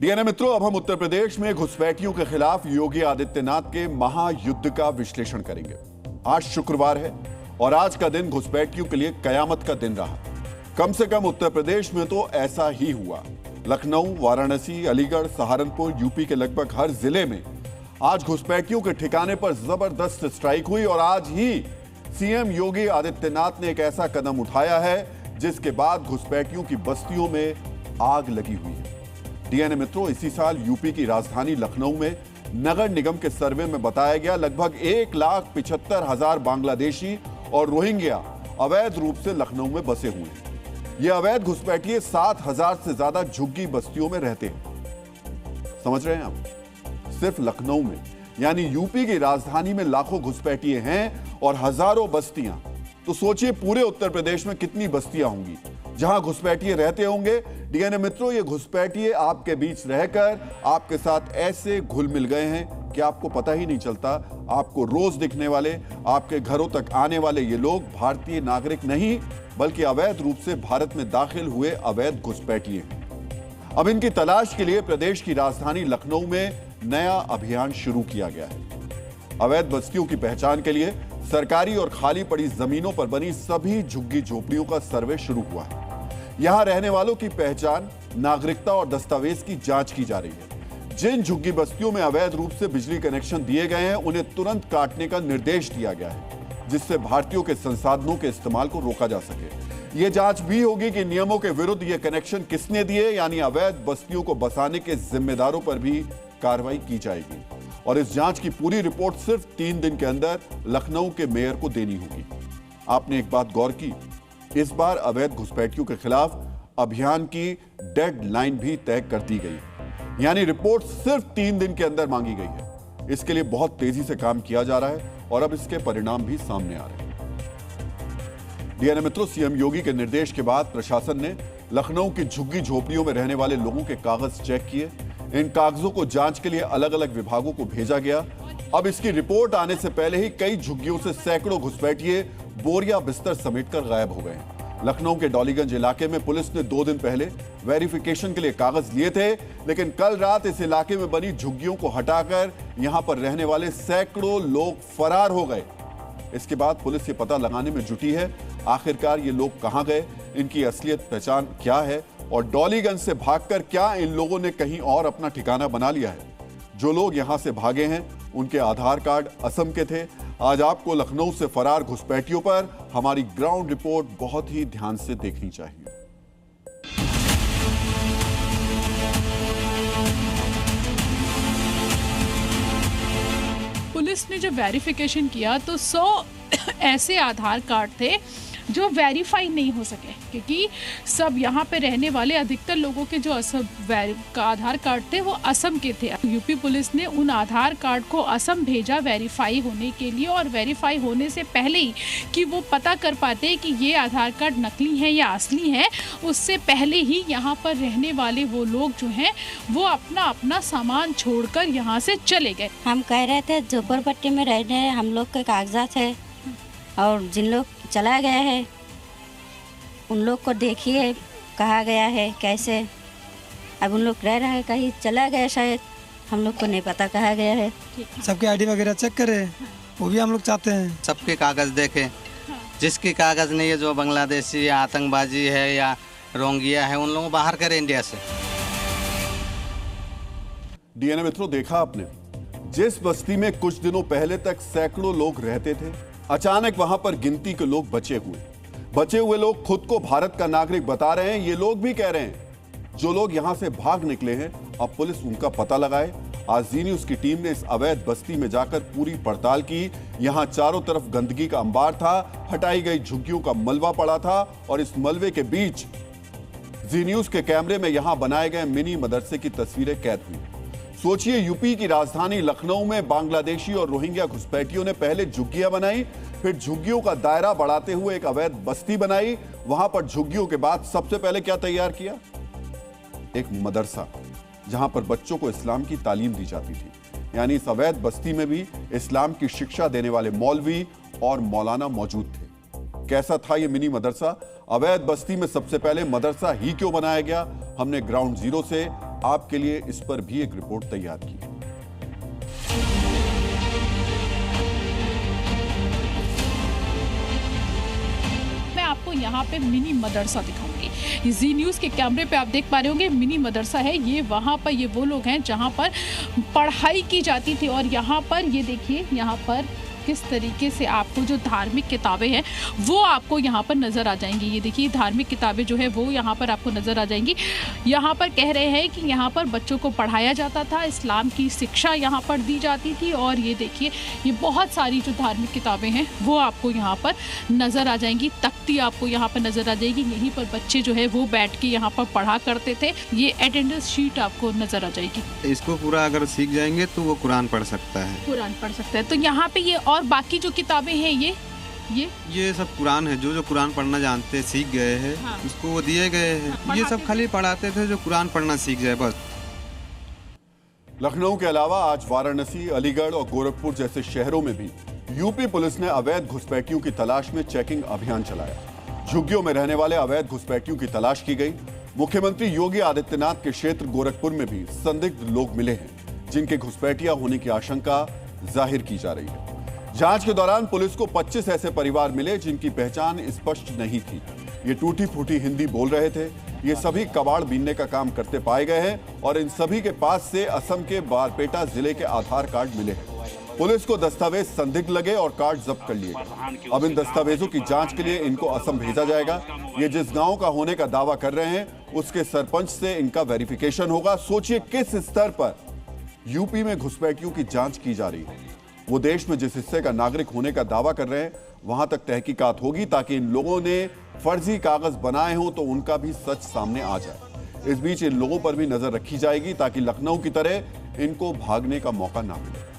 DNA मित्रों, अब हम उत्तर प्रदेश में घुसपैठियों के खिलाफ योगी आदित्यनाथ के महायुद्ध का विश्लेषण करेंगे। आज शुक्रवार है और आज का दिन घुसपैठियों के लिए कयामत का दिन रहा। कम से कम उत्तर प्रदेश में तो ऐसा ही हुआ। लखनऊ, वाराणसी, अलीगढ़, सहारनपुर, यूपी के लगभग हर जिले में आज घुसपैठियों के ठिकाने पर जबरदस्त स्ट्राइक हुई और आज ही सीएम योगी आदित्यनाथ ने एक ऐसा कदम उठाया है जिसके बाद घुसपैठियों की बस्तियों में आग लगी हुई है। डीएनए मित्रों, इसी साल यूपी की राजधानी लखनऊ में नगर निगम के सर्वे में बताया गया लगभग 1,75,000 बांग्लादेशी और रोहिंग्या अवैध रूप से लखनऊ में बसे हुए हैं। ये अवैध घुसपैठिए 7,000 से ज्यादा झुग्गी बस्तियों में रहते हैं। समझ रहे हैं आप? सिर्फ लखनऊ में, यानी यूपी की राजधानी में लाखों घुसपैठिए हैं और हजारों बस्तियां। तो सोचिए पूरे उत्तर प्रदेश में कितनी बस्तियां होंगी जहां घुसपैठिए रहते होंगे। डीएनए मित्रों, ये घुसपैठिए आपके बीच रहकर आपके साथ ऐसे घुल मिल गए हैं कि आपको पता ही नहीं चलता। आपको रोज दिखने वाले, आपके घरों तक आने वाले ये लोग भारतीय नागरिक नहीं बल्कि अवैध रूप से भारत में दाखिल हुए अवैध घुसपैठिए हैं। अब इनकी तलाश के लिए प्रदेश की राजधानी लखनऊ में नया अभियान शुरू किया गया है। अवैध बस्तियों की पहचान के लिए सरकारी और खाली पड़ी जमीनों पर बनी सभी झुग्गी झोपड़ियों का सर्वे शुरू हुआ है। यहां रहने वालों की पहचान, नागरिकता और दस्तावेज की जांच की जा रही है। जिन झुग्गी बस्तियों में अवैध रूप से बिजली कनेक्शन दिए गए हैं उन्हें तुरंत काटने का निर्देश दिया गया है जिससे भारतीयों के संसाधनों के इस्तेमाल को रोका जा सके। यह जांच भी होगी कि नियमों के विरुद्ध ये कनेक्शन किसने दिए, यानी अवैध बस्तियों को बसाने के जिम्मेदारों पर भी कार्रवाई की जाएगी। और इस जांच की पूरी रिपोर्ट सिर्फ 3 दिन के अंदर लखनऊ के मेयर को देनी होगी। आपने एक बात गौर की, इस बार अवैध घुसपैठियों के खिलाफ अभियान की डेडलाइन भी तय कर दी गई, यानी रिपोर्ट सिर्फ 3 दिन के अंदर मांगी गई है। इसके लिए बहुत तेजी से काम किया जा रहा है और अब इसके परिणाम भी सामने आ रहे हैं। डीएनए मित्रों, सीएम योगी के निर्देश के बाद प्रशासन ने लखनऊ की झुग्गी झोपड़ियों में रहने वाले लोगों के कागज चेक किए। इन कागजों को जांच के लिए अलग अलग विभागों को भेजा गया। अब इसकी रिपोर्ट आने से पहले ही कई झुग्गियों से सैकड़ों घुसपैठिए बोरिया बिस्तर समेटकर गायब हो गए हैं। लखनऊ के डॉलीगंज इलाके में पुलिस ने 2 दिन पहले वेरिफिकेशन के लिए कागज लिए थे, लेकिन कल रात इस इलाके में बनी झुग्गियों को हटाकर यहां पर रहने वाले सैकड़ों लोग फरार हो गए। इसके बाद पुलिस ये पता लगाने में जुटी है आखिरकार ये लोग कहां गए, इनकी असलियत पहचान क्या है और डॉलीगंज से भागकर क्या इन लोगों ने कहीं और अपना ठिकाना बना लिया है। जो लोग यहां से भागे हैं उनके आधार कार्ड असम के थे। आज आपको लखनऊ से फरार घुसपैठियों पर हमारी ग्राउंड रिपोर्ट बहुत ही ध्यान से देखनी चाहिए। पुलिस ने जब वेरिफिकेशन किया तो 100 ऐसे आधार कार्ड थे जो वेरीफाई नहीं हो सके, क्योंकि सब यहाँ पे रहने वाले अधिकतर लोगों के जो असम का आधार कार्ड थे वो असम के थे। यूपी पुलिस ने उन आधार कार्ड को असम भेजा वेरीफाई होने के लिए, और वेरीफाई होने से पहले ही कि वो पता कर पाते हैं कि ये आधार कार्ड नकली है या असली है, उससे पहले ही यहाँ पर रहने वाले वो लोग जो हैं वो अपना अपना सामान छोड़कर यहाँ से चले गए। हम कह रहे थे झोपड़पट्टी में रहने हम लोग के कागजात है, और जिन लोग चला गया है उन लोग को देखिए कहा गया है कैसे। अब उन लोग रह रहे हैं, कहीं चला गया शायद, हम लोग को नहीं पता कहा गया है। सबके आईडी वगैरह चेक करें, वो भी हम लोग चाहते हैं। सबके कागज देखें, जिसकी कागज नहीं है, जो बांग्लादेशी या आतंकबाजी है या रोंगिया है, उन लोगों को बाहर करें इंडिया से। डीएनए मित्रों, देखा आपने, जिस बस्ती में कुछ दिनों पहले तक सैकड़ों लोग रहते थे, अचानक वहां पर गिनती के लोग बचे हुए लोग खुद को भारत का नागरिक बता रहे हैं। ये लोग भी कह रहे हैं जो लोग यहां से भाग निकले हैं अब पुलिस उनका पता लगाए। आज जी न्यूज की टीम ने इस अवैध बस्ती में जाकर पूरी पड़ताल की। यहां चारों तरफ गंदगी का अंबार था, हटाई गई झुग्गियों का मलबा पड़ा था और इस मलबे के बीच जी न्यूज के कैमरे में यहां बनाए गए मिनी मदरसे की तस्वीरें कैद हुई। सोचिए, यूपी की राजधानी लखनऊ में बांग्लादेशी और रोहिंग्या घुसपैठियों ने पहले झुग्गियां बनाई, फिर झुग्गियों का दायरा बढ़ाते हुए एक अवैध बस्ती बनाई। वहां पर झुग्गियों के बाद सबसे पहले क्या तैयार किया? एक मदरसा, जहां पर बच्चों को इस्लाम की तालीम दी जाती थी। यानी इस अवैध बस्ती में भी इस्लाम की शिक्षा देने वाले मौलवी और मौलाना मौजूद थे। कैसा था ये मिनी मदरसा? अवैध बस्ती में सबसे पहले मदरसा ही क्यों बनाया गया? हमने ग्राउंड जीरो से आपके लिए इस पर भी एक रिपोर्ट तैयार की है। मैं आपको यहाँ पे मिनी मदरसा दिखाऊंगी। ये जी न्यूज़ के कैमरे पे आप देख पा रहे होंगे, मिनी मदरसा है ये। वहाँ पर ये वो लोग हैं जहाँ पर पढ़ाई की जाती थी। और यहाँ पर ये देखिए, यहाँ पर किस तरीके से आपको जो धार्मिक किताबें हैं वो आपको यहाँ पर नज़र आ जाएंगी। ये देखिए धार्मिक किताबें जो है वो यहाँ पर आपको नज़र आ जाएंगी। यहाँ पर कह रहे हैं कि यहाँ पर बच्चों को पढ़ाया जाता था, इस्लाम की शिक्षा यहाँ पर दी जाती थी। और ये देखिए ये बहुत सारी जो धार्मिक किताबें हैं वो आपको यहाँ पर नज़र आ जाएंगी। तख्ती आपको यहाँ पर नज़र आ जाएगी। यहीं पर बच्चे जो है वो बैठ के यहाँ पर पढ़ा करते थे। ये अटेंडेंस शीट आपको नज़र आ जाएगी। इसको पूरा अगर सीख जाएंगे तो वो कुरान पढ़ सकता है। कुरान पढ़ सकता है। तो यहाँ पे ये और बाकी जो किताबें हैं ये सब कुरान है। जो कुरान पढ़ना जानते सीख गए हैं, हाँ। उसको वो दिए गए हैं। हाँ, ये सब खाली पढ़ाते थे जो कुरान पढ़ना सीख जाए बस। लखनऊ के अलावा आज वाराणसी, अलीगढ़ और गोरखपुर जैसे शहरों में भी यूपी पुलिस ने अवैध घुसपैठियों की तलाश में चेकिंग अभियान चलाया। झुग्गियों में रहने वाले अवैध घुसपैठियों की तलाश की गई। मुख्यमंत्री योगी आदित्यनाथ के क्षेत्र गोरखपुर में भी संदिग्ध लोग मिले हैं जिनके घुसपैठिया होने की आशंका जाहिर की जा रही है। जांच के दौरान पुलिस को 25 ऐसे परिवार मिले जिनकी पहचान स्पष्ट नहीं थी। ये टूटी फूटी हिंदी बोल रहे थे। ये सभी कबाड़ बीनने का काम करते पाए गए हैं और इन सभी के पास से असम के बारपेटा जिले के आधार कार्ड मिले हैं। पुलिस को दस्तावेज संदिग्ध लगे और कार्ड जब्त कर लिए गए। अब इन दस्तावेजों की जांच के लिए इनको असम भेजा जाएगा। ये जिस गांव का होने का दावा कर रहे हैं उसके सरपंच से इनका वेरिफिकेशन होगा। सोचिए किस स्तर पर यूपी में घुसपैठियों की जांच की जा रही है। वो देश में जिस हिस्से का नागरिक होने का दावा कर रहे हैं वहां तक तहकीकात होगी ताकि इन लोगों ने फर्जी कागज बनाए हों तो उनका भी सच सामने आ जाए। इस बीच इन लोगों पर भी नजर रखी जाएगी ताकि लखनऊ की तरह इनको भागने का मौका ना मिले।